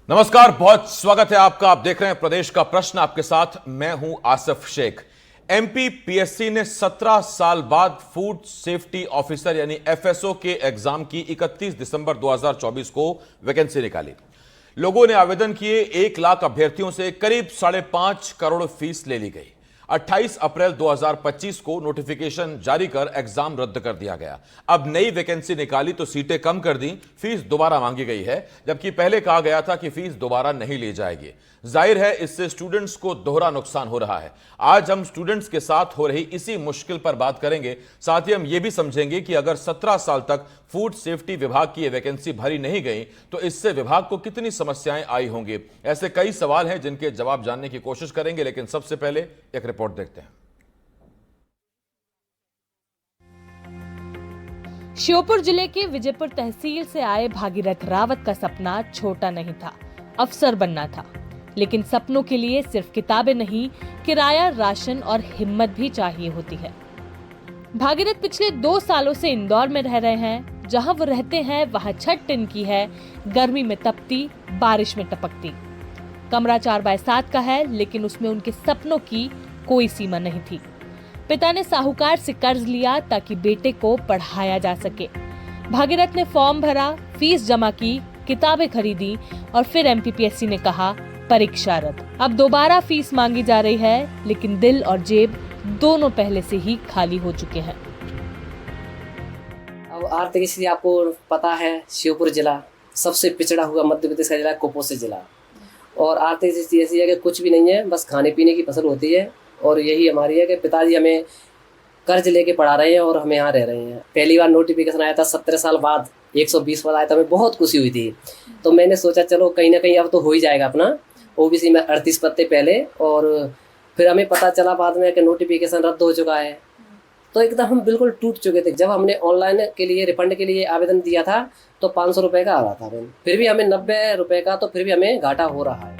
नमस्कार, बहुत स्वागत है आपका। आप देख रहे हैं प्रदेश का प्रश्न, आपके साथ मैं हूं आसिफ शेख। एमपी पीएससी ने 17 साल बाद फूड सेफ्टी ऑफिसर यानी एफएसओ के एग्जाम की 31 दिसंबर 2024 को वैकेंसी निकाली। लोगों ने आवेदन किए, 1 लाख अभ्यर्थियों से करीब 5.5 करोड़ फीस ले ली गई। 28 अप्रैल 2025 को नोटिफिकेशन जारी कर एग्जाम रद्द कर दिया गया। अब नई वैकेंसी निकाली तो सीटें कम कर दी, फीस दोबारा मांगी गई है, जबकि पहले कहा गया था कि फीस दोबारा नहीं ली जाएगी। जाहिर है इससे स्टूडेंट्स को दोहरा नुकसान हो रहा है। आज हम स्टूडेंट्स के साथ हो रही इसी मुश्किल पर बात करेंगे। साथ ही हम यह भी समझेंगे कि अगर 17 साल तक फूड सेफ्टी विभाग की यह वैकेंसी भरी नहीं गई तो इससे विभाग को कितनी समस्याएं आई होंगी। ऐसे कई सवाल हैं जिनके जवाब जानने की कोशिश करेंगे, लेकिन सबसे पहले एक रिपोर्ट देखते हैं। श्योपुर जिले के विजयपुर तहसील से आए भागीरथ रावत का सपना छोटा नहीं था, अफसर बनना था। लेकिन सपनों के लिए सिर्फ किताबें नहीं, किराया, राशन और हिम्मत भी चाहिए होती है। भागीरथ पिछले 2 सालों से इंदौर में रह रहे हैं। जहां वो रहते हैं वहां छत टिन की है, गर्मी में तपती, बारिश में टपकती। कमरा 4x7 का है, लेकिन उसमें उनके सपनों की कोई सीमा नहीं थी। पिता ने साहूकार से कर्ज लिया ताकि बेटे को पढ़ाया जा सके। भागीरथ ने फॉर्म भरा, फीस जमा की, किताबें खरीदी और फिर एमपीपीएससी ने कहा परीक्षा रद्द। अब दोबारा फीस मांगी जा रही है, लेकिन दिल और जेब दोनों पहले से ही खाली हो चुके हैं। अब आर्थिक स्थिति आपको पता है, श्योपुर जिला सबसे पिछड़ा हुआ मध्य प्रदेश का जिला, कुपोषित जिला, और आर्थिक स्थिति ऐसी है कि कुछ भी नहीं है, बस खाने पीने की फसल होती है। और यही हमारी है कि पिताजी हमें कर्ज लेके पढ़ा रहे हैं और हम यहाँ रह रहे हैं। पहली बार नोटिफिकेशन आया था 17 साल बाद, 120 पद आया था, हमें बहुत खुशी हुई थी। तो मैंने सोचा चलो कहीं ना कहीं अब तो हो ही जाएगा अपना। ओबीसी में 38 पद थे पहले, और फिर हमें पता चला बाद में कि नोटिफिकेशन रद्द हो चुका है। तो एकदम हम बिल्कुल टूट चुके थे। जब हमने ऑनलाइन के लिए रिफंड के लिए आवेदन दिया था तो 500 रुपये का आ रहा था, फिर भी हमें 90 रुपये का, तो फिर भी हमें घाटा हो रहा है।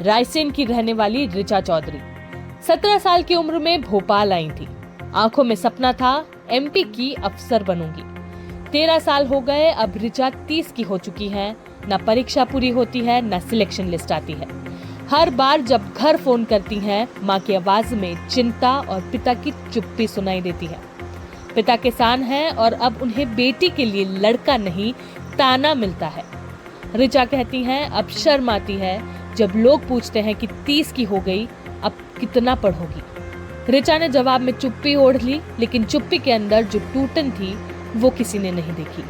रायसेन की रहने वाली ऋचा चौधरी 17 साल की उम्र में भोपाल आई थी। आंखों में सपना था, एमपी की अफसर बनूंगी। 13 साल हो गए, अब ऋचा 30 की हो चुकी है। न परीक्षा पूरी होती है, न सिलेक्शन लिस्ट आती है। हर बार जब घर फोन करती हैं, माँ की आवाज में चिंता और पिता की चुप्पी सुनाई देती है। पिता किसान हैं और अब उन्हें बेटी के लिए लड़का नहीं, ताना मिलता है। ऋचा कहती हैं अब शर्म आती है जब लोग पूछते हैं कि 30 की हो गई, अब कितना पढ़ोगी। ऋचा ने जवाब में चुप्पी ओढ़ ली, लेकिन चुप्पी के अंदर जो टूटन थी वो किसी ने नहीं देखी।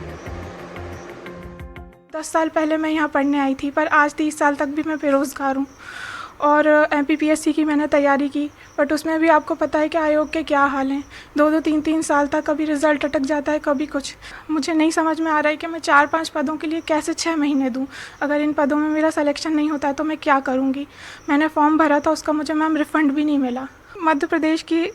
10 साल पहले मैं यहाँ पढ़ने आई थी, पर आज 30 साल तक भी मैं बेरोज़गार हूँ। और एमपीपीएससी की मैंने तैयारी की, बट उसमें भी आपको पता है कि आयोग के क्या हाल हैं। 2-2, 3-3 साल तक कभी रिज़ल्ट अटक जाता है, कभी कुछ। मुझे नहीं समझ में आ रहा है कि मैं 4-5 पदों के लिए कैसे 6 महीने दूँ। अगर इन पदों में मेरा सिलेक्शन नहीं होता है तो मैं क्या करूँगी। मैंने फॉर्म भरा था, उसका मुझे मैम रिफ़ंड भी नहीं मिला। मध्य प्रदेश की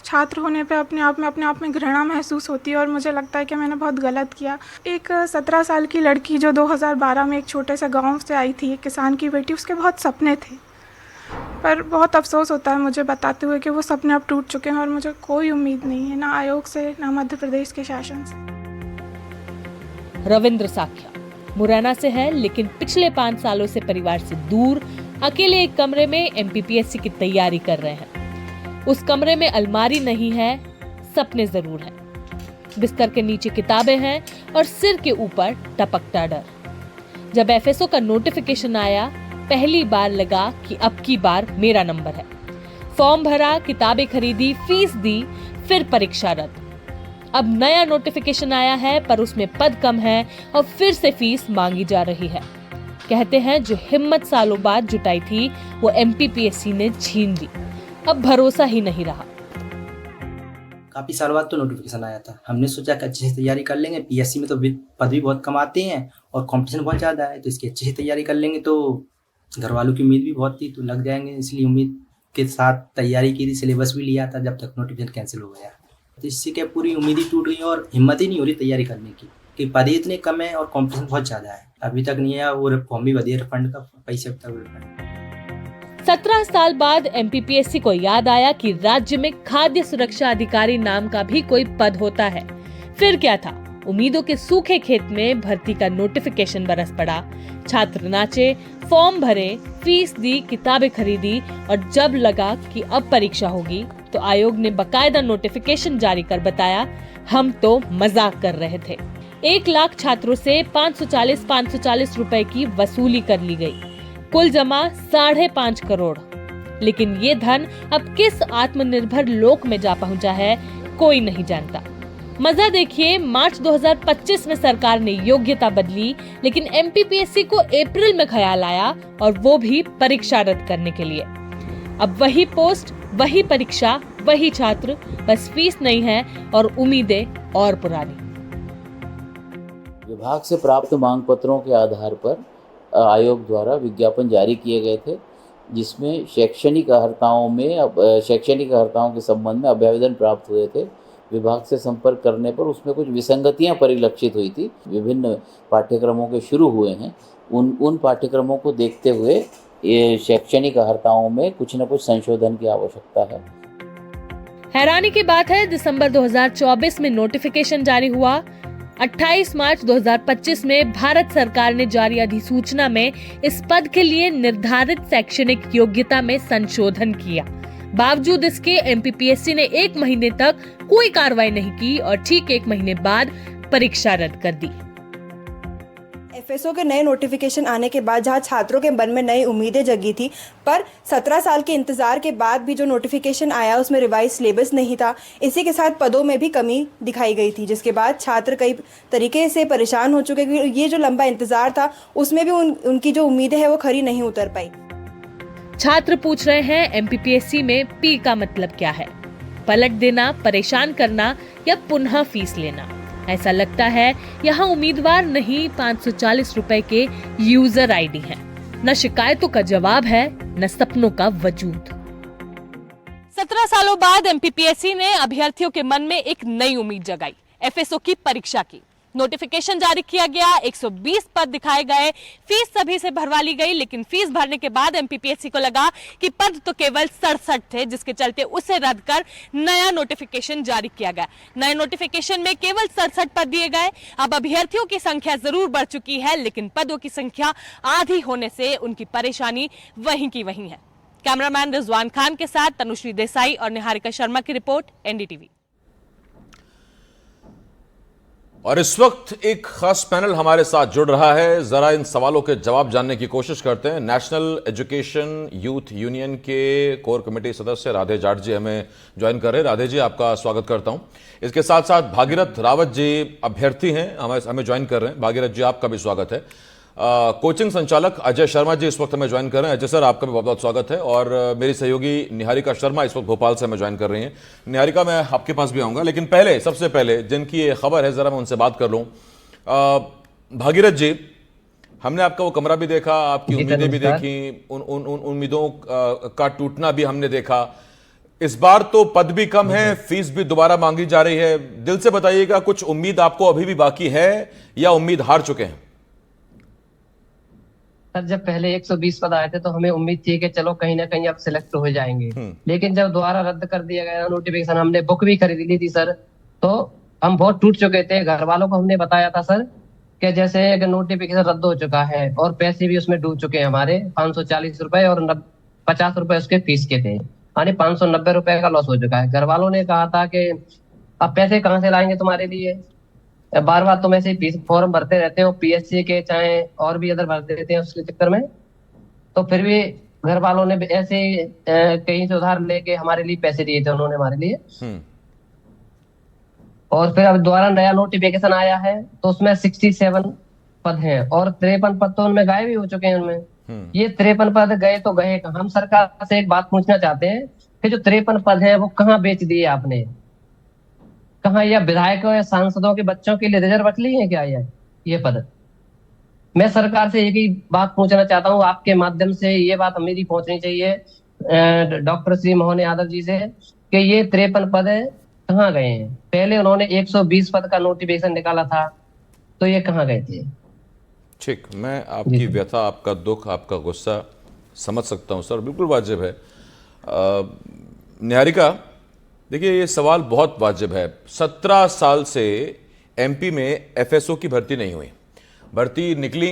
छात्र होने पे अपने आप में घृणा महसूस होती है और मुझे लगता है कि मैंने बहुत गलत किया। एक 17 साल की लड़की जो 2012 में एक छोटे से गांव से आई थी, एक किसान की बेटी, उसके बहुत सपने थे, पर बहुत अफसोस होता है मुझे बताते हुए कि वो सपने अब टूट चुके हैं और मुझे कोई उम्मीद नहीं है, ना आयोग से, ना मध्य प्रदेश के शासन से। रविंद्र साख्या मुरैना से है, लेकिन पिछले 5 सालों से परिवार से दूर अकेले एक कमरे में एमपीपीएससी की तैयारी कर रहे हैं। उस कमरे में अलमारी नहीं है, सपने जरूर हैं। बिस्तर के नीचे किताबें हैं और सिर के ऊपर टपकता डर। जब एफएसओ का नोटिफिकेशन आया, पहली बार लगा कि अब की बार मेरा नंबर है। फॉर्म भरा, किताबें खरीदी, फीस दी, फिर परीक्षा रद्द। अब नया नोटिफिकेशन आया है, पर उसमें पद कम है और फिर से फीस मांगी जा रही है। कहते हैं जो हिम्मत सालों बाद जुटाई थी वो एमपीपीएससी ने छीन ली। अब भरोसा ही नहीं रहा। काफ़ी साल बाद तो नोटिफिकेशन आया था। हमने सोचा कि अच्छे से तैयारी कर लेंगे, पीएससी में तो पद भी बहुत कम आते हैं और कंपटीशन बहुत ज़्यादा है, तो इसकी अच्छे से तैयारी कर लेंगे। तो घर वालों की उम्मीद भी बहुत थी, तो लग जाएंगे, इसलिए उम्मीद के साथ तैयारी की थी। सिलेबस भी लिया था जब तक नोटिफिकेशन कैंसिल हो गया। तो इससे क्या पूरी उम्मीद ही टूट गई और हिम्मत ही नहीं हो रही तैयारी करने की, कि पद ही इतने कम है और कंपटीशन बहुत ज़्यादा है। अभी तक नहीं है, वो फॉर्म भी बढ़िया, रिफंड का पैसे अब तक रिफंड। 17 साल बाद एमपीपीएससी को याद आया कि राज्य में खाद्य सुरक्षा अधिकारी नाम का भी कोई पद होता है। फिर क्या था, उम्मीदों के सूखे खेत में भर्ती का नोटिफिकेशन बरस पड़ा। छात्र नाचे, फॉर्म भरे, फीस दी, किताबें खरीदी और जब लगा कि अब परीक्षा होगी तो आयोग ने बकायदा नोटिफिकेशन जारी कर बताया, हम तो मजाक कर रहे थे। 1 लाख छात्रों से 540 रुपए की वसूली कर ली गई। कुल जमा 5.5 करोड़। लेकिन ये धन अब किस आत्मनिर्भर लोक में जा पहुंचा है, कोई नहीं जानता। मजा देखिए, मार्च 2025 में सरकार ने योग्यता बदली, लेकिन एमपीपीएससी को अप्रैल में ख्याल आया और वो भी परीक्षा रद्द करने के लिए। अब वही पोस्ट, वही परीक्षा, वही छात्र, बस फीस नहीं है और उम्मीदें और पुरानी। विभाग से प्राप्त मांग पत्रों के आधार पर आयोग द्वारा विज्ञापन जारी किए गए थे, जिसमें शैक्षणिक अर्हताओं के संबंध में अभ्यावेदन प्राप्त हुए थे। विभाग से संपर्क करने पर उसमें कुछ विसंगतियां परिलक्षित हुई थी। विभिन्न पाठ्यक्रमों के शुरू हुए हैं, उन पाठ्यक्रमों को देखते हुए ये शैक्षणिक अर्हताओं में कुछ न कुछ संशोधन की आवश्यकता है। हैरानी की बात है, दिसंबर 2024 में नोटिफिकेशन जारी हुआ। 28 मार्च 2025 में भारत सरकार ने जारी अधिसूचना में इस पद के लिए निर्धारित शैक्षणिक योग्यता में संशोधन किया। बावजूद इसके एमपीपीएससी ने 1 महीने तक कोई कार्रवाई नहीं की और ठीक 1 महीने बाद परीक्षा रद्द कर दी। एफएसओ के नए नोटिफिकेशन आने के बाद जहां छात्रों के मन में नई उम्मीदें जगी थी, पर 17 साल के इंतजार के बाद भी जो नोटिफिकेशन आया उसमें रिवाइज सिलेबस नहीं था। इसी के साथ पदों में भी कमी दिखाई गई थी, जिसके बाद छात्र कई तरीके से परेशान हो चुके कि ये जो लंबा इंतजार था उसमें भी उनकी जो उम्मीदें हैं वो खरी नहीं उतर पाई। छात्र पूछ रहे हैं, एमपीपीएससी में पी का मतलब क्या है? पलट देना, परेशान करना या पुनः फीस लेना? ऐसा लगता है यहाँ उम्मीदवार नहीं, 540 रुपए के यूजर आईडी हैं। न शिकायतों का जवाब है, न सपनों का वजूद। 17 सालों बाद एमपीपीएससी ने अभ्यर्थियों के मन में एक नई उम्मीद जगाई, एफएसओ की परीक्षा की। नोटिफिकेशन जारी किया गया, 120 पद दिखाए गए, फीस सभी से भरवा ली गई। लेकिन फीस भरने के बाद एमपीपीएससी को लगा कि पद तो केवल 67 थे, जिसके चलते उसे रद्द कर नया नोटिफिकेशन जारी किया गया। नए नोटिफिकेशन में केवल 67 पद दिए गए। अब अभ्यर्थियों की संख्या जरूर बढ़ चुकी है, लेकिन पदों की संख्या आधी होने से उनकी परेशानी वहीं की वहीं है। कैमरामैन रिजवान खान के साथ तनुश्री देसाई और निहारिका शर्मा की रिपोर्ट, एनडीटीवी। और इस वक्त एक खास पैनल हमारे साथ जुड़ रहा है। जरा इन सवालों के जवाब जानने की कोशिश करते हैं। नेशनल एजुकेशन यूथ यूनियन के कोर कमेटी सदस्य राधे जाट जी हमें ज्वाइन कर रहे हैं। राधे जी, आपका स्वागत करता हूं। इसके साथ साथ भागीरथ रावत जी अभ्यर्थी हैं, हमें ज्वाइन कर रहे हैं। भागीरथ जी, आपका भी स्वागत है। कोचिंग संचालक अजय शर्मा जी इस वक्त हमें ज्वाइन कर रहे हैं। अजय सर, आपका भी बहुत बहुत स्वागत है। और मेरी सहयोगी निहारिका शर्मा इस वक्त भोपाल से हमें ज्वाइन कर रही हैं। निहारिका, मैं आपके पास भी आऊँगा, लेकिन सबसे पहले जिनकी ये खबर है, ज़रा मैं उनसे बात कर लूँ। भागीरथ जी, हमने आपका वो कमरा भी देखा, आपकी उम्मीदें भी देखी, उन उम्मीदों का टूटना भी हमने देखा। इस बार तो पद भी कम है, फीस भी दोबारा मांगी जा रही है। दिल से बताइएगा, कुछ उम्मीद आपको अभी भी बाकी है या उम्मीद हार चुके हैं? सर, जब पहले 120 पद आए थे तो हमें उम्मीद थी कि चलो कहीं ना कहीं अब सिलेक्ट हो जाएंगे। लेकिन जब दोबारा रद्द कर दिया गया नोटिफिकेशन, हमने बुक भी खरीद ली थी सर, तो हम बहुत टूट चुके थे। घर वालों को हमने बताया था सर कि जैसे अगर नोटिफिकेशन रद्द हो चुका है और पैसे भी उसमें डूब चुके हैं हमारे, 540 रुपए और 50 रुपए उसके फीस के थे, यानी 590 रुपए का लॉस हो चुका है। घर वालों ने कहा था कि अब पैसे कहाँ से लाएंगे तुम्हारे लिए, बार बार तुम ऐसे फॉर्म भरते रहते हो, पीएससी के चाहे और भी अदर भरते रहते हैं उसके चक्कर में। तो फिर भी घर वालों ने ऐसे कहीं से उधार लेके हमारे लिए पैसे दिए थे उन्होंने हमारे लिए। और फिर अब दोबारा नया नोटिफिकेशन आया है तो उसमें 67 पद हैं और 53 पद तो उनमें गायब भी हो चुके हैं। उनमें ये 53 पद गए तो गए। हम सरकार से एक बात पूछना चाहते हैं कि जो 53 पद हैं वो कहाँ बेच दिए आपने? कहाँ या विधायकों या सांसदों के बच्चों के लिए रिजर्व रख ली है क्या ये पद? मैं सरकार से एक ही बात पूछना चाहता हूँ, आपके माध्यम से ये बात मेरी पहुंचनी चाहिए डॉक्टर श्री मोहन यादव जी से कि ये 53 पद कहाँ गए हैं? पहले उन्होंने 120 पद का नोटिफिकेशन निकाला था, तो ये कहाँ गए थे? ठीक, मैं आपकी व्यथा, आपका दुख, आपका गुस्सा समझ सकता हूँ सर, बिल्कुल वाजिब है। निहारिका, देखिए ये सवाल बहुत वाजिब है। 17 साल से एमपी में एफएसओ की भर्ती नहीं हुई। भर्ती निकली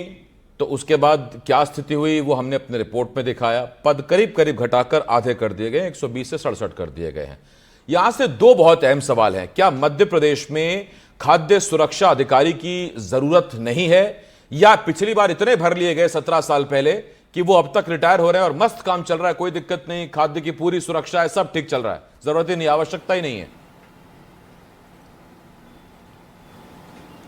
तो उसके बाद क्या स्थिति हुई वो हमने अपने रिपोर्ट में दिखाया। पद करीब करीब घटाकर आधे कर दिए गए, 120 से 67 कर दिए गए हैं। यहां से दो बहुत अहम सवाल हैं। क्या मध्य प्रदेश में खाद्य सुरक्षा अधिकारी की जरूरत नहीं है, या पिछली बार इतने भर लिए गए 17 साल पहले कि वो अब तक रिटायर हो रहे हैं और मस्त काम चल रहा है, कोई दिक्कत नहीं, खाद्य की पूरी सुरक्षा है, सब ठीक चल रहा है, जरूरत ही नहीं, आवश्यकता ही नहीं है?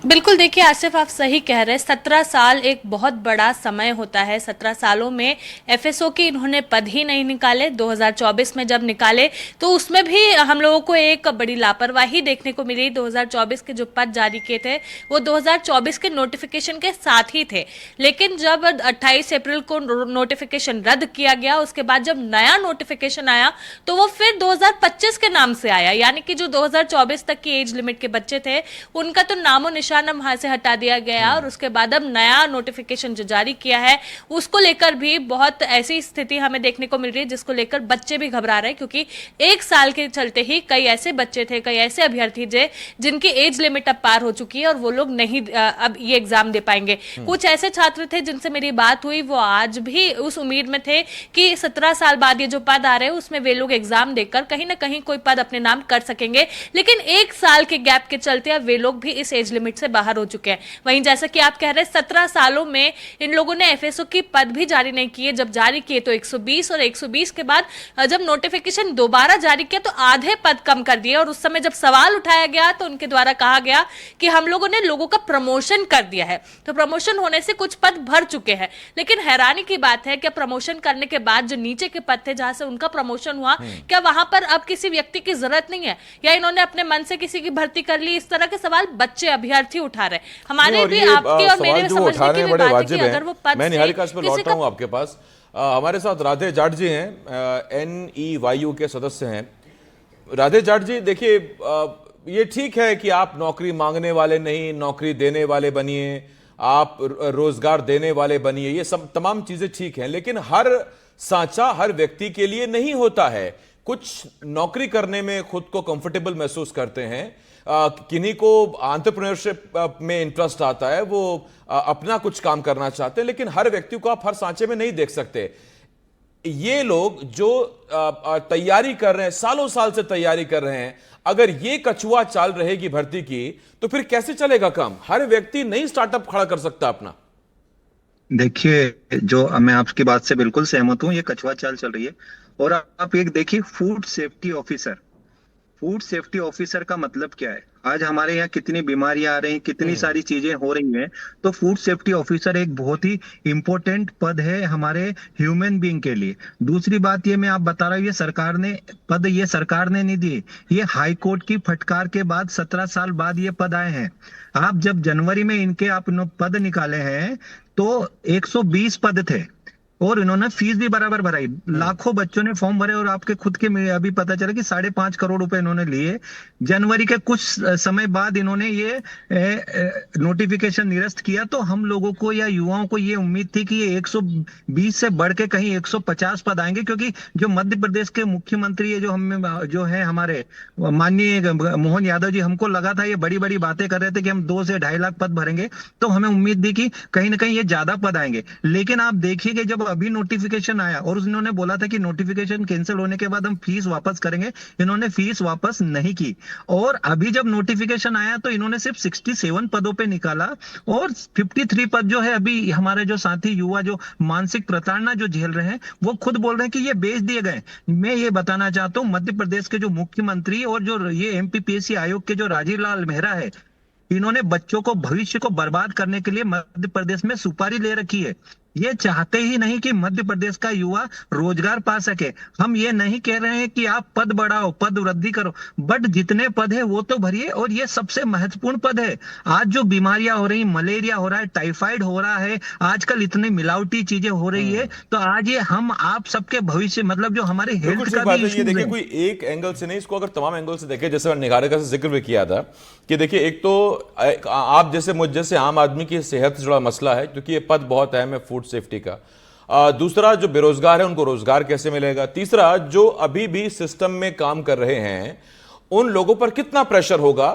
बिल्कुल, देखिए आसिफ, आप सही कह रहे हैं। 17 साल एक बहुत बड़ा समय होता है। 17 सालों में एफएसओ के इन्होंने पद ही नहीं निकाले। 2024 में जब निकाले तो उसमें भी हम लोगों को एक बड़ी लापरवाही देखने को मिली। 2024 के जो पद जारी किए थे वो 2024 के नोटिफिकेशन के साथ ही थे, लेकिन जब 28 अप्रैल को नोटिफिकेशन रद्द किया गया, उसके बाद जब नया नोटिफिकेशन आया तो वो फिर 2025 के नाम से आया, यानी कि जो 2024 तक की एज लिमिट के बच्चे थे उनका तो नामो निशान वहां से हटा दिया गया। और उसके बाद अब नया नोटिफिकेशन जो जारी किया है उसको लेकर भी बहुत ऐसी स्थिति हमें देखने को मिल रही है जिसको लेकर बच्चे भी घबरा रहे हैं, क्योंकि एक साल के चलते ही कई ऐसे बच्चे थे, कई ऐसे अभ्यर्थी थे जिनकी एज लिमिट अब पार हो चुकी है और वो लोग नहीं अब ये एग्जाम दे पाएंगे। कुछ ऐसे छात्र थे जिनसे मेरी बात हुई, वो आज भी उस उम्मीद में थे कि 17 साल बाद ये जो पद आ रहे हैं उसमें वे लोग एग्जाम देकर कहीं ना कहीं कोई पद अपने नाम कर सकेंगे, लेकिन एक साल के गैप के चलते अब वे लोग भी इस एज लिमिट से बाहर हो चुके हैं। वहीं जैसा कि आप कह रहे हैं 17 सालों में इन लोगों ने एफएसओ की पद भी जारी नहीं किए। जब जारी किए तो 120, और 120 के बाद जब नोटिफिकेशन दोबारा जारी किया तो आधे पद कम कर दिए। और उस समय जब सवाल उठाया गया तो उनके द्वारा कहा गया कि हम लोगों ने लोगों का प्रमोशन कर दिया है, तो प्रमोशन होने से कुछ पद भर चुके हैं। लेकिन हैरानी की बात है कि प्रमोशन करने के बाद जो नीचे के पद थे जहां से उनका प्रमोशन हुआ, क्या वहां पर अब किसी व्यक्ति की जरूरत नहीं है, या इन्होंने अपने मन से किसी की भर्ती कर ली? इस तरह के सवाल बच्चे अभियार्थी उठा रहे। हमारे भी आपके और मेरे समझने की बात है कि अगर वो पद मैं निहारिका इस पर लौट रहा हूं आपके पास। हमारे साथ राधे जाट जी हैं, NEYU के सदस्य हैं। राधे जाट जी, देखिए ये ठीक है कि आप नौकरी मांगने वाले नहीं, नौकरी देने वाले बनिए, आप रोजगार देने वाले बनिए, ये सब तमाम चीजें ठीक हैं, लेकिन हर सांचा हर व्यक्ति के लिए नहीं होता है। कुछ नौकरी करने में खुद को कंफर्टेबल महसूस करते हैं, किन्हीं को एंटरप्रेन्योरशिप में इंटरेस्ट आता है, वो अपना कुछ काम करना चाहते हैं, लेकिन हर व्यक्ति को आप हर सांचे में नहीं देख सकते। ये लोग जो तैयारी कर रहे हैं, सालों साल से तैयारी कर रहे हैं, अगर ये कछुआ चाल रहेगी भर्ती की तो फिर कैसे चलेगा काम? हर व्यक्ति नहीं स्टार्टअप खड़ा कर सकता अपना। देखिए, जो मैं आपकी बात से बिल्कुल सहमत हूँ, ये कछुआ चाल चल रही है। और आप एक देखिए, food safety officer, food safety officer का मतलब क्या है? आज हमारे यहाँ कितनी बीमारियां आ रही हैं, कितनी सारी चीजें हो रही हैं, तो फूड सेफ्टी ऑफिसर एक बहुत ही इंपॉर्टेंट पद है हमारे ह्यूमन बीइंग के लिए। दूसरी बात ये मैं आप बता रहा हूँ, ये सरकार ने पद, ये सरकार ने नहीं दिए, ये हाई कोर्ट की फटकार के बाद 17 साल बाद ये पद आए हैं। आप जब जनवरी में इनके आप पद निकाले हैं तो 120 पद थे और इन्होंने फीस भी बराबर भराई, लाखों बच्चों ने फॉर्म भरे और आपके खुद के में अभी पता चला कि 5.5 करोड़ रुपए इन्होंने लिए। जनवरी के कुछ समय बाद इन्होंने ये नोटिफिकेशन निरस्त किया, तो हम लोगों को या युवाओं को ये उम्मीद थी कि ये 120 से बढ़ के कहीं 150 पद आएंगे, क्योंकि जो मध्य प्रदेश के मुख्यमंत्री है जो है हमारे माननीय मोहन यादव जी, हमको लगा था ये बड़ी बड़ी बातें कर रहे थे कि हम 2 से 2.5 लाख पद भरेंगे, तो हमें उम्मीद थी कि कहीं ना कहीं ये ज्यादा पद आएंगे। लेकिन आप देखिए कि जब अभी नोटिफिकेशन आया और उन्होंने बोला था कि नोटिफिकेशन कैंसिल होने के बाद हम फीस वापस करेंगे, इन्होंने फीस वापस नहीं की। और अभी जब नोटिफिकेशन आया तो इन्होंने सिर्फ 67 पदों पे निकाला और 53 पद जो है अभी हमारे जो साथी युवा जो मानसिक प्रताड़ना जो झेल रहे हैं वो खुद बोल रहे हैं कि ये बेच दिए गए। मैं ये बताना चाहता हूँ, मध्य प्रदेश के जो मुख्यमंत्री और जो ये MPPSC आयोग के जो राजीव लाल मेहरा है, इन्होंने बच्चों को भविष्य को बर्बाद करने के लिए मध्य प्रदेश में सुपारी ले रखी है। ये चाहते ही नहीं कि मध्य प्रदेश का युवा रोजगार पा सके। हम ये नहीं कह रहे हैं कि आप पद बढ़ाओ, पद वृद्धि करो, बट जितने पद है वो तो भरिए। और ये सबसे महत्वपूर्ण पद है। आज जो बीमारियां हो रही, मलेरिया हो रहा है, टाइफाइड हो रहा है, आजकल इतनी मिलावटी चीजें हो रही है, तो आज ये हम आप सबके भविष्य मतलब जो हमारे हेल्थ का भी ये देखिए, कोई एक एंगल से नहीं, इसको अगर तमाम एंगल से देखें, जैसे निहारिका से जिक्र भी किया था कि देखिए, एक तो आप जैसे मुझ जैसे आम आदमी की सेहत से जुड़ा मसला है, क्योंकि ये पद बहुत अहम है फूड सेफ्टी का। दूसरा, जो बेरोजगार है उनको रोजगार कैसे मिलेगा। तीसरा, जो अभी भी सिस्टम में काम कर रहे हैं उन लोगों पर कितना प्रेशर होगा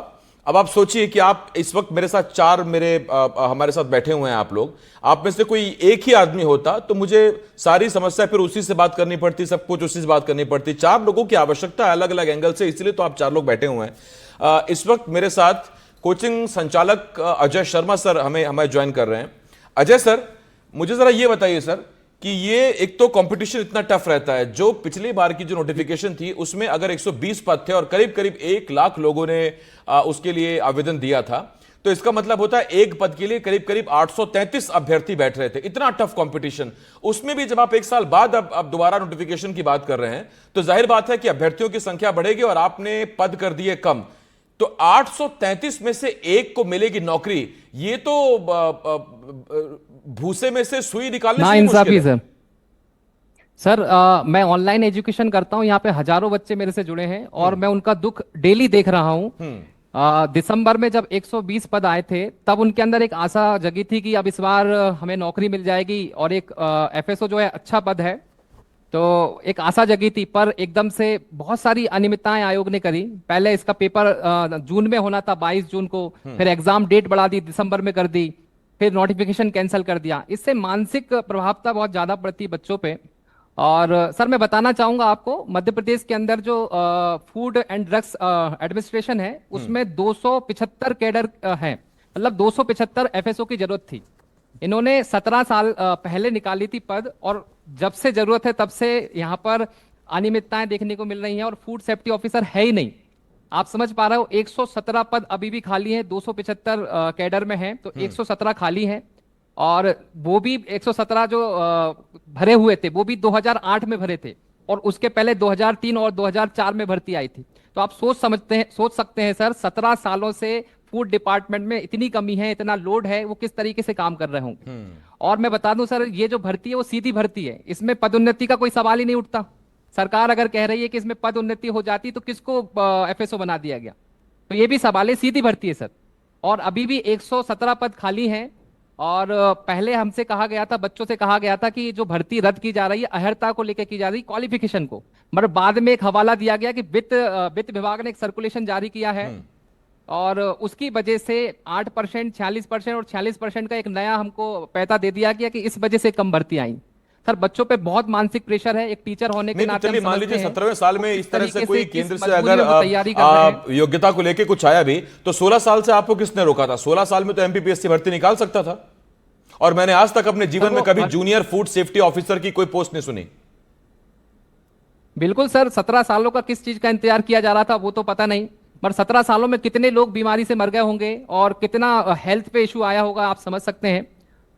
अब आप सोचिए कि आप इस वक्त मेरे साथ चार हमारे साथ बैठे हुए हैं आप लोग, आप में से कोई एक ही आदमी होता तो मुझे सारी समस्या फिर उसी से बात करनी पड़ती, सब कुछ उसी से बात करनी पड़ती। चार लोगों की आवश्यकता है अलग अलग एंगल से, इसलिए तो आप चार लोग बैठे हुए हैं। इस वक्त मेरे साथ कोचिंग संचालक अजय शर्मा सर हमें ज्वाइन कर रहे हैं। अजय सर, मुझे जरा ये बताइए सर कि ये एक तो कंपटीशन इतना टफ रहता है, जो पिछली बार की जो नोटिफिकेशन थी उसमें अगर 120 पद थे और करीब करीब 1 लाख लोगों ने उसके लिए आवेदन दिया था, तो इसका मतलब होता है एक पद के लिए करीब करीब 833 अभ्यर्थी बैठ रहे थे। इतना टफ कंपटीशन, उसमें भी जब आप एक साल बाद अब दोबारा नोटिफिकेशन की बात कर रहे हैं तो जाहिर बात है कि अभ्यर्थियों की संख्या बढ़ेगी और आपने पद कर दिए कम। तो 833 में से एक को मिलेगी नौकरी, ये तो भूसे में से सुई निकालने ना से इंसाफी मुश्किल है। सर मैं ऑनलाइन एजुकेशन करता हूं, यहाँ पे हजारों बच्चे मेरे से जुड़े हैं और मैं उनका दुख डेली देख रहा हूं। दिसंबर में जब 120 पद आए थे तब उनके अंदर एक आशा जगी थी कि अब इस बार हमें नौकरी मिल जाएगी और एक एफएसओ जो है अच्छा पद है, तो एक आशा जगी थी। पर एकदम से बहुत सारी अनियमितताएं आयोग ने करी। पहले इसका पेपर जून में होना था 22 जून को, फिर एग्जाम डेट बढ़ा दी, दिसंबर में कर दी, फिर नोटिफिकेशन कैंसिल कर दिया। इससे मानसिक प्रभावता बहुत ज्यादा पड़ती बच्चों पे। और सर मैं बताना चाहूंगा आपको, मध्य प्रदेश के अंदर जो फूड एंड ड्रग्स एडमिनिस्ट्रेशन है उसमें 275 कैडर हैं, मतलब 275 एफएसओ की जरूरत थी। इन्होंने 17 साल पहले निकाली थी पद, और जब से जरूरत है तब से यहाँ पर अनियमितताएं देखने को मिल रही हैं और फूड सेफ्टी ऑफिसर है ही नहीं। आप समझ पा रहे हो, 117 पद अभी भी खाली हैं, 275 कैडर में हैं, तो 117 खाली हैं। और वो भी 117 जो भरे हुए थे वो भी 2008 में भरे थे, और उसके पहले 2003 और 2004 में भर्ती आई थी। तो आप सोच सकते हैं सर, 17 सालों से फूड डिपार्टमेंट में इतनी कमी है, इतना लोड है, वो किस तरीके से काम कर रहे होंगे। और मैं बता दूं सर, ये जो भर्ती है वो सीधी भर्ती है, इसमें पदोन्नति का कोई सवाल ही नहीं उठता। सरकार अगर कह रही है कि इसमें पदोन्नति हो जाती तो किसको एफएसओ बना दिया गया, तो ये भी सवाल है, सीधी भर्ती है सर। और अभी भी 117 पद खाली हैं। और पहले हमसे कहा गया था, बच्चों से कहा गया था कि जो भर्ती रद्द की जा रही है अहर्ता को लेकर की जा रही है, क्वालिफिकेशन को। मगर बाद में एक हवाला दिया गया कि वित्त विभाग ने एक सर्कुलेशन जारी किया है और उसकी वजह से 8%, 46% और 46% का एक नया हमको पैसा दे दिया गया कि इस वजह से कम भर्ती आई। सर बच्चों पे बहुत मानसिक प्रेशर है, एक टीचर होने के नाते। चलिए मान लीजिए 17वें साल में इस तरह से कोई केंद्र से अगर अगर योग्यता को लेके कुछ आया भी, तो 16 साल से आपको किसने रोका था? 16 साल में तो एमपीपीएससी भर्ती निकाल सकता था। और मैंने आज तक अपने जीवन में कभी जूनियर फूड सेफ्टी ऑफिसर की कोई पोस्ट नहीं सुनी। बिल्कुल सर, 17 सालों का किस चीज का इंतजार किया जा रहा था वो तो पता नहीं, पर 17 सालों में कितने लोग बीमारी से मर गए होंगे और कितना हेल्थ पे इशू आया होगा, आप समझ सकते हैं।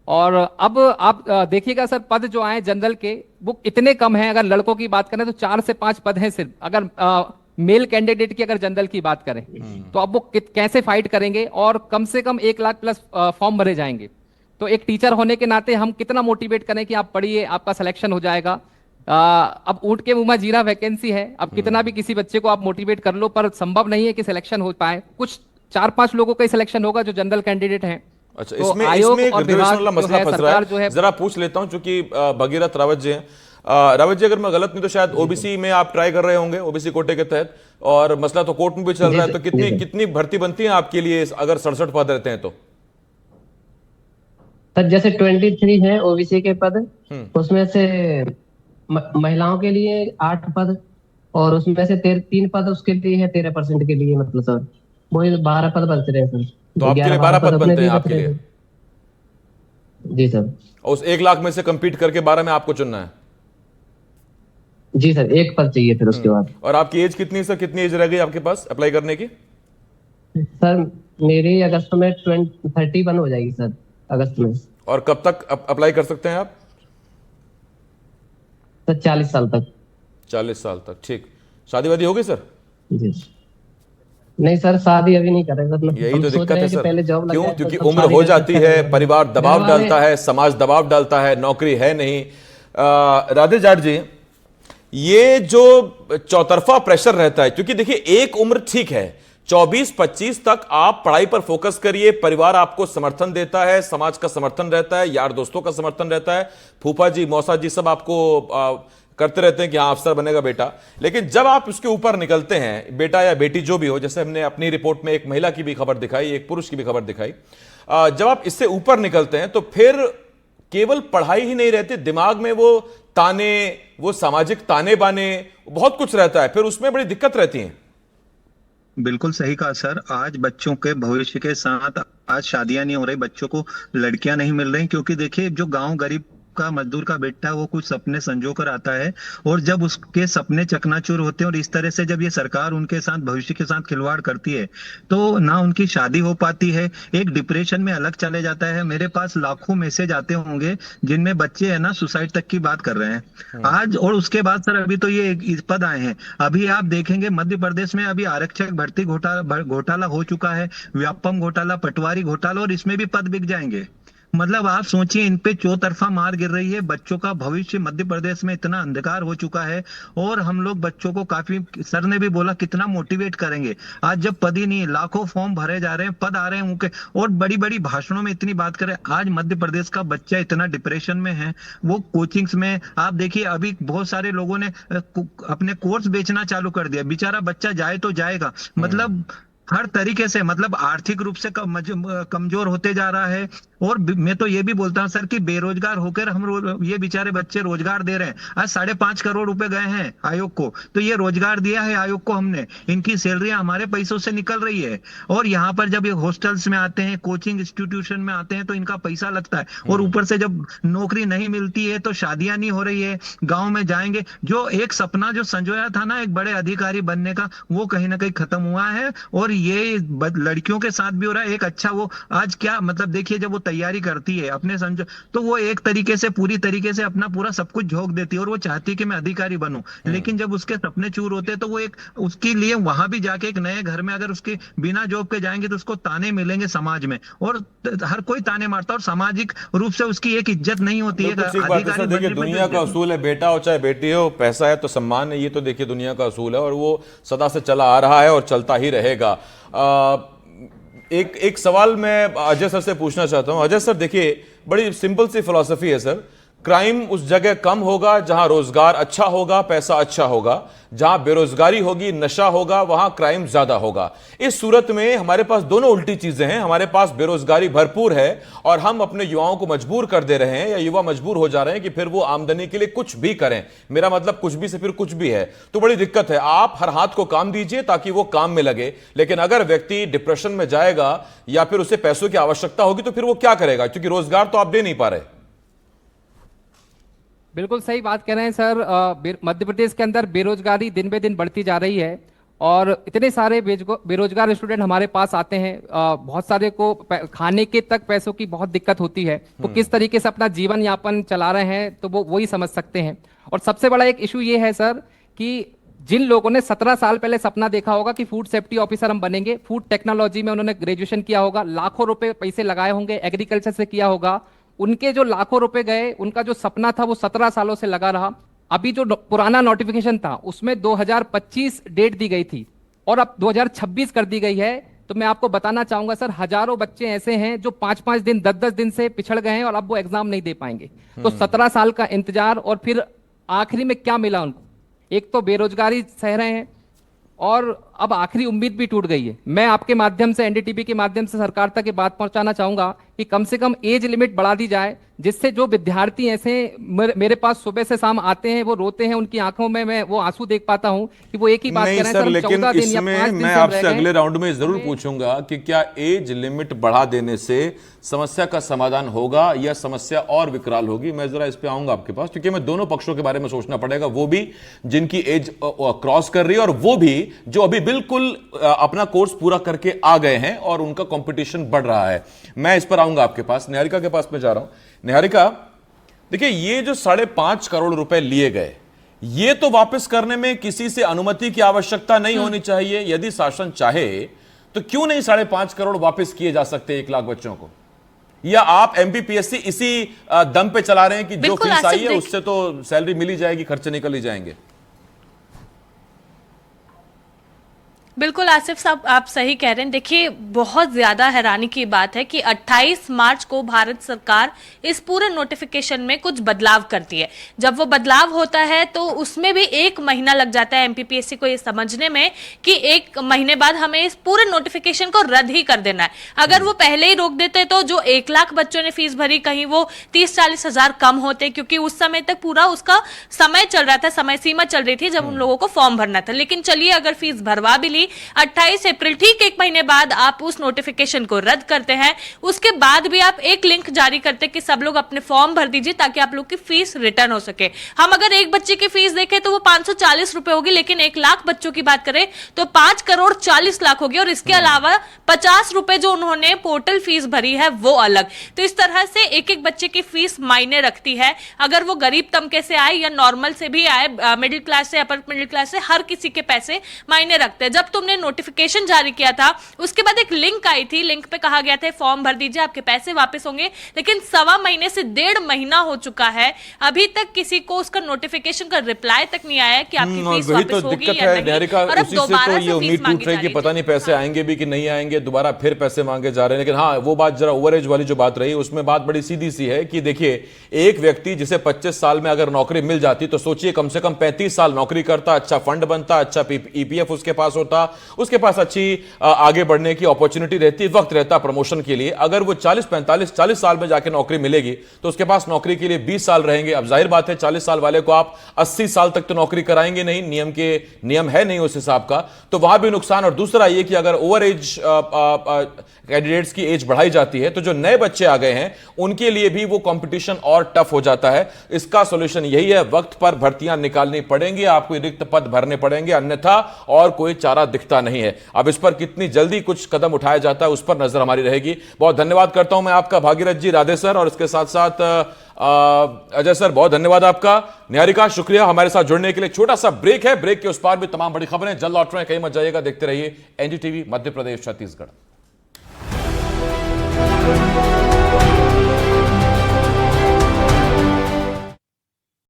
और अब आप देखिएगा सर, पद जो आए जनरल के वो इतने कम हैं। अगर लड़कों की बात करें तो 4 से 5 पद हैं सिर्फ। अगर मेल कैंडिडेट की अगर जनरल की बात करें तो अब वो कैसे फाइट करेंगे, और कम से कम 1 लाख प्लस फॉर्म भरे जाएंगे। तो एक टीचर होने के नाते हम कितना मोटिवेट करें कि आप पढ़िए, आपका सिलेक्शन हो जाएगा। अब ऊंट के मुंह में जीरा वैकेंसी है, अब कितना भी किसी बच्चे को आप मोटिवेट कर लो, पर संभव नहीं है कि सिलेक्शन हो पाए। कुछ 4-5 लोगों का ही सिलेक्शन होगा जो जनरल कैंडिडेट हैं। अच्छा, तो इसमें आयोग एक और रिजर्वेशन वाला विभाग मसला जो है, फंस रहा सरकार जो है, है। जरा पूछ लेता हूं, चूंकि भगीरथ रावत जी हैं। रावत जी, अगर मैं गलत नहीं तो शायद ओबीसी में आप ट्राई कर रहे होंगे, ओबीसी कोटे के तहत, और मसला तो कोर्ट में भी चल रहा है। तो कितनी भर्ती बनती है आपके लिए अगर 67 पद रहते हैं तो? सर जैसे 23 है ओबीसी के पद, उसमें से महिलाओं के लिए 8 पद, और उसमें से 3 पद उसके लिए है 13% के लिए, मतलब सर वही 12 पद बनते रहे सर। तो आपके लिए 12 पद बनते हैं आपके लिए? जी सर। और उस 1 लाख में से कंपीट करके 12 में आपको चुनना है? जी सर, 1 पद चाहिए फिर उसके बाद। और आपकी एज कितनी है सर? कितनी एज रह गई आपके पास अप्लाई करने की? सर मेरी अगस्त में 31 हो जाएगी सर, अगस्त में। और कब तक अप्लाई कर सकते हैं आप? सर 40 साल तक। 40 साल तक, ठीक। शादी वादी हो गई सर? जी नहीं सर, शादी अभी नहीं कर रहे सर। यही तो दिक्कत है सर। पहले जॉब लग क्यों? जाए क्योंकि तो उम्र हो जाती है, परिवार दबाव डालता है, समाज दबाव डालता है, नौकरी है नहीं। राधे जाट जी, ये जो चौतरफा प्रेशर रहता है, क्योंकि देखिए एक उम्र ठीक है, 24-25 तक आप पढ़ाई पर फोकस करिए, परिवार आपको समर्थन देता है, समाज का समर्थन रहता है, यार दोस्तों का समर्थन रहता है, फूफा जी मौसा जी सब आपको करते रहते हैं कि हाँ अफसर बनेगा बेटा, लेकिन जब आप उसके ऊपर निकलते हैं, बेटा या बेटी जो भी हो, जैसे हमने अपनी रिपोर्ट में एक महिला की भी खबर दिखाई, एक पुरुष की भी खबर दिखाई, जब आप इससे ऊपर निकलते हैं तो फिर केवल पढ़ाई ही नहीं रहती, दिमाग में वो ताने, वो सामाजिक ताने बाने, बहुत कुछ रहता है, फिर उसमें बड़ी दिक्कत रहती है। बिल्कुल सही कहा सर। आज बच्चों के भविष्य के साथ आज शादियां नहीं हो रही, बच्चों को लड़कियां नहीं मिल रही, क्योंकि देखिए जो गांव गरीब का मजदूर का बेटा वो कुछ सपने संजो कर आता है, और जब उसके सपने चकनाचूर होते हैं और इस तरह से जब ये सरकार उनके साथ भविष्य के साथ खिलवाड़ करती है तो ना उनकी शादी हो पाती है, एक डिप्रेशन में अलग चले जाता है। मेरे पास लाखों मैसेज आते होंगे जिनमें बच्चे है ना सुसाइड तक की बात कर रहे हैं आज। और उसके बाद सर अभी तो ये इस पद आए हैं, अभी आप देखेंगे मध्य प्रदेश में अभी आरक्षक भर्ती घोटाला हो चुका है, व्यापम घोटाला, पटवारी घोटाला, और इसमें भी पद बिक जाएंगे। मतलब आप सोचिए इन पे चौतरफा मार गिर रही है, बच्चों का भविष्य मध्य प्रदेश में इतना अंधकार हो चुका है, और हम लोग बच्चों को काफी, सर ने भी बोला कितना मोटिवेट करेंगे। आज जब पद ही नहीं, लाखों फॉर्म भरे जा रहे हैं, पद आ रहे हैं उनके, और बड़ी बड़ी भाषणों में इतनी बात करें। आज मध्य प्रदेश का बच्चा इतना डिप्रेशन में है, वो कोचिंग्स में आप देखिए अभी बहुत सारे लोगों ने अपने कोर्स बेचना चालू कर दिया, बेचारा बच्चा जाए तो जाएगा, मतलब हर तरीके से, मतलब आर्थिक रूप से कमजोर होते जा रहा है। और मैं तो ये भी बोलता हूँ सर कि बेरोजगार होकर हम ये बेचारे बच्चे रोजगार दे रहे हैं। आज 5.5 करोड़ रुपए गए हैं आयोग को, तो ये रोजगार दिया है आयोग को हमने, इनकी सैलरियां हमारे पैसों से निकल रही है। और यहाँ पर जब ये हॉस्टल्स में आते हैं, कोचिंग इंस्टीट्यूशन में आते हैं तो इनका पैसा लगता है, और ऊपर से जब नौकरी नहीं मिलती है तो शादियां नहीं हो रही है। गाँव में जाएंगे, जो एक सपना जो संजोया था ना एक बड़े अधिकारी बनने का, वो कहीं ना कहीं खत्म हुआ है। और ये लड़कियों के साथ भी हो रहा है। एक अच्छा वो आज क्या मतलब देखिए, जब वो तैयारी करती है अपने समझो, तो वो एक तरीके से पूरी तरीके से अपना पूरा सब कुछ झोंक देती है, और वो चाहती है कि मैं अधिकारी बनूं। लेकिन जब उसके सपने चूर होते हैं तो वो एक उसके लिए वहां भी जाके एक नए घर में अगर उसके बिना जॉब के जाएंगे तो उसको ताने मिलेंगे समाज में, और हर कोई ताने मारता है, और सामाजिक रूप से उसकी एक इज्जत नहीं होती है। देखिए दुनिया का असूल है, बेटा हो चाहे बेटी हो, पैसा है तो सम्मान है, ये तो देखिए दुनिया का असूल है, और वो सदा से चला आ रहा है और चलता ही रहेगा। एक सवाल मैं अजय सर से पूछना चाहता हूं। अजय सर देखिए, बड़ी सिंपल सी फिलॉसफी है सर, क्राइम उस जगह कम होगा जहां रोजगार अच्छा होगा, पैसा अच्छा होगा, जहां बेरोजगारी होगी, नशा होगा, वहां क्राइम ज्यादा होगा। इस सूरत में हमारे पास दोनों उल्टी चीजें हैं, हमारे पास बेरोजगारी भरपूर है और हम अपने युवाओं को मजबूर कर दे रहे हैं, या युवा मजबूर हो जा रहे हैं कि फिर वो आमदनी के लिए कुछ भी करें। मेरा मतलब कुछ भी से फिर कुछ भी है, तो बड़ी दिक्कत है। आप हर हाथ को काम दीजिए ताकि वो काम में लगे, लेकिन अगर व्यक्ति डिप्रेशन में जाएगा या फिर उसे पैसों की आवश्यकता होगी तो फिर वो क्या करेगा, क्योंकि रोजगार तो आप दे नहीं पा रहे। बिल्कुल सही बात कह रहे हैं सर। मध्य प्रदेश के अंदर बेरोजगारी दिन बे दिन बढ़ती जा रही है, और इतने सारे बेरोजगार स्टूडेंट हमारे पास आते हैं। बहुत सारे को खाने के तक पैसों की बहुत दिक्कत होती है, वो किस तरीके से अपना जीवन यापन चला रहे हैं तो वो वही समझ सकते हैं। और सबसे बड़ा एक इशू ये है सर कि जिन लोगों ने 17 साल पहले सपना देखा होगा कि फूड सेफ्टी ऑफिसर हम बनेंगे, फूड टेक्नोलॉजी में उन्होंने ग्रेजुएशन किया होगा, लाखों रुपए पैसे लगाए होंगे, एग्रीकल्चर से किया होगा, उनके जो लाखों रुपए गए, उनका जो सपना था वो 17 सालों से लगा रहा। अभी जो पुराना नोटिफिकेशन था उसमें 2025 डेट दी गई थी और अब 2026 कर दी गई है। तो मैं आपको बताना चाहूंगा सर, हजारों बच्चे ऐसे हैं जो 5-5 दिन 10-10 दिन से पिछड़ गए हैं और अब वो एग्जाम नहीं दे पाएंगे। तो 17 साल का इंतजार, और फिर आखिरी में क्या मिला उनको? एक तो बेरोजगारी सह रहे हैं और अब आखिरी उम्मीद भी टूट गई है। मैं आपके माध्यम से, एनडीटीवी के माध्यम से सरकार तक ये बात पहुंचाना चाहूंगा कि कम से कम एज लिमिट बढ़ा दी जाए, जिससे जो विद्यार्थी ऐसे मेरे पास सुबह से शाम आते हैं, वो रोते हैं, उनकी आंखों में मैं वो आंसू देख पाता हूं कि वो एक ही बात कह रहे हैं सर, लेकिन 14 दिन या 5 दिन मैं आपसे अगले राउंड में जरूर पूछूंगा कि क्या एज लिमिट बढ़ा देने से समस्या का समाधान होगा या समस्या और विकराल होगी। मैं जरा इस पे आऊंगा आपके पास, क्योंकि मैं दोनों पक्षों के बारे में सोचना पड़ेगा, वो भी जिनकी एज क्रॉस कर रही है और वो भी जो अभी बिल्कुल अपना कोर्स पूरा करके आ गए हैं और उनका कंपटीशन बढ़ रहा है। मैं इस पर आऊंगा आपके पास। निहारिका के पास में जा रहा हूं। निहारिका, देखिए ये जो 5.5 करोड़ रुपए लिए गए, ये तो वापस करने में किसी से अनुमति की आवश्यकता नहीं होनी चाहिए। यदि शासन चाहे तो क्यों नहीं 5.5 करोड़ वापस किए जा सकते 1 लाख बच्चों को? या आप एमपीपीएससी इसी दम पे चला रहे हैं कि जो फीस आई है उससे तो सैलरी मिल ही जाएगी, खर्चे निकल ही जाएंगे? बिल्कुल आसिफ साहब, आप सही कह रहे हैं। देखिए, बहुत ज्यादा हैरानी की बात है कि 28 मार्च को भारत सरकार इस पूरे नोटिफिकेशन में कुछ बदलाव करती है। जब वो बदलाव होता है तो उसमें भी 1 महीना लग जाता है एमपीपीएससी को ये समझने में कि 1 महीने बाद हमें इस पूरे नोटिफिकेशन को रद्द ही कर देना है। अगर वो पहले ही रोक देते तो जो 1 लाख बच्चों ने फीस भरी, कहीं वो 30-40 हजार कम होते, क्योंकि उस समय तक पूरा उसका समय चल रहा था, समय सीमा चल रही थी जब उन लोगों को फॉर्म भरना था। लेकिन चलिए, अगर फीस भरवा भी ली, 28 अप्रैल, ठीक 1 महीने बाद आप उस नोटिफिकेशन को रद्द करते हैं। उसके बाद भी आप एक लिंक जारी करते कि सब लोग अपने फॉर्म भर दीजिए ताकि आप लोग की फीस रिटर्न हो सके। हम अगर एक बच्चे की फीस देखें तो वो 540 रुपए होगी, लेकिन 1 लाख बच्चों की बात करें तो 5 करोड़ 40 लाख होगी, और इसके अलावा 50 रुपए जो उन्होंने पोर्टल फीस भरी है वो अलग। तो इस तरह से एक एक बच्चे की फीस मायने रखती है। अगर वो गरीब तबके से आए या नॉर्मल से भी आए, मिडिल क्लास से, अपर मिडिल क्लास से, हर किसी के पैसे मायने रखते हैं। जब तुमने नोटिफिकेशन जारी किया था उसके बाद एक लिंक आई थी, लिंक पे कहा गया था फॉर्म भर दीजिए, आपके पैसे वापस होंगे। लेकिन 1.25 महीने से 1.5 महीना हो चुका है, अभी तक किसी को उसका नोटिफिकेशन का रिप्लाई तक नहीं आया कि आपकी फीस वापस होगी या नहीं। निहारिका, और अब उसी से दोबारा तो ये उम्मीद टूट रही कि पता नहीं पैसे आएंगे भी कि नहीं आएंगे, दोबारा फिर पैसे मांगे जा रहे हैं। लेकिन हाँ, वो बात जरा ओवरेज वाली जो बात रही उसमें बात बड़ी सीधी सी है कि देखिए, एक व्यक्ति जिसे 25 साल में अगर नौकरी मिल जाती तो सोचिए कम से कम 35 साल नौकरी करता, अच्छा फंड बनता, अच्छा ईपीएफ उसके पास होता, उसके पास अच्छी आगे बढ़ने की अपॉर्चुनिटी रहती, वक्त रहता प्रमोशन के लिए। अगर वो 40 साल में जाके नौकरी मिलेगी तो उसके पास नौकरी के लिए 20 साल रहेंगे। अब जाहिर बात है 40 साल वाले को आप 80 साल तक तो नौकरी कराएंगे नहीं, नियम है नहीं उस हिसाब का, तो वहां भी नुकसान। और दूसरा ये कि अगर ओवर एज कैंडिडेट्स की एज बढ़ाई जाती है तो जो नए बच्चे आ गए हैं उनके लिए भी वो कंपटीशन और टफ हो जाता है। इसका सॉल्यूशन यही है, वक्त पर भर्तियां निकालनी पड़ेंगी, आपको रिक्त पद भरने पड़ेंगे, अन्यथा और कोई चारा दिखता नहीं है। अब इस पर कितनी जल्दी कुछ कदम उठाया जाता है उस पर नजर हमारी रहेगी। बहुत धन्यवाद करता हूं मैं आपका भागीरथ जी, राधे सर, और इसके साथ साथ अजय सर, बहुत धन्यवाद आपका। निहारिका, शुक्रिया हमारे साथ जुड़ने के लिए। छोटा सा ब्रेक है, ब्रेक के उस पार भी तमाम बड़ी खबरें जल्द लौट रहे हैं, कहीं मत जाइएगा, देखते रहिए एनडीटीवी मध्य प्रदेश छत्तीसगढ़।